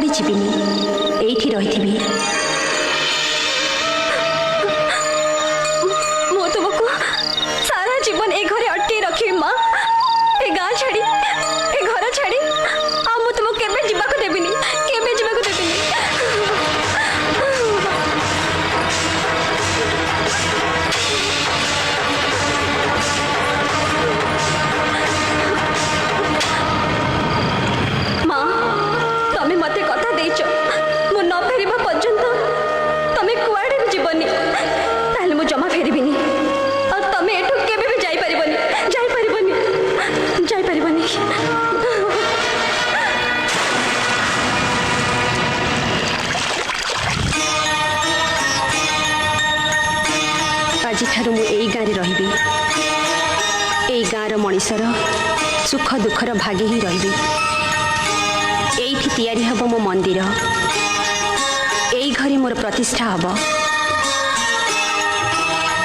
कुआड़े जीविनी एठी रही मो तुमको सारा जीवन ए घरे अटके रखी माँ ए गाँ छाड़ी ए घर छाड़ी आ मु तुमको केबे जीवाको देबिनी केबे जीवाको देबिनी माँ तमे मते कथा देछ मु न फेरिबा पर्यंत तमे कुआडे भी जीवनी ताले मु जमा फेरिबिनी और तमे एठु केबे भी जाई परिबनी जाई परिबनी जाई परिबनी आज ठारू मु एई गाँव रही एई गाँवर मनीषर सुख दुखर भागी ही रही एठी तैयारी हब मो मंदिर एई घरे मोर प्रतिष्ठा हब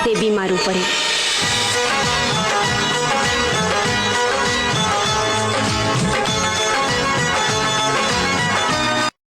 देवी माँ रूप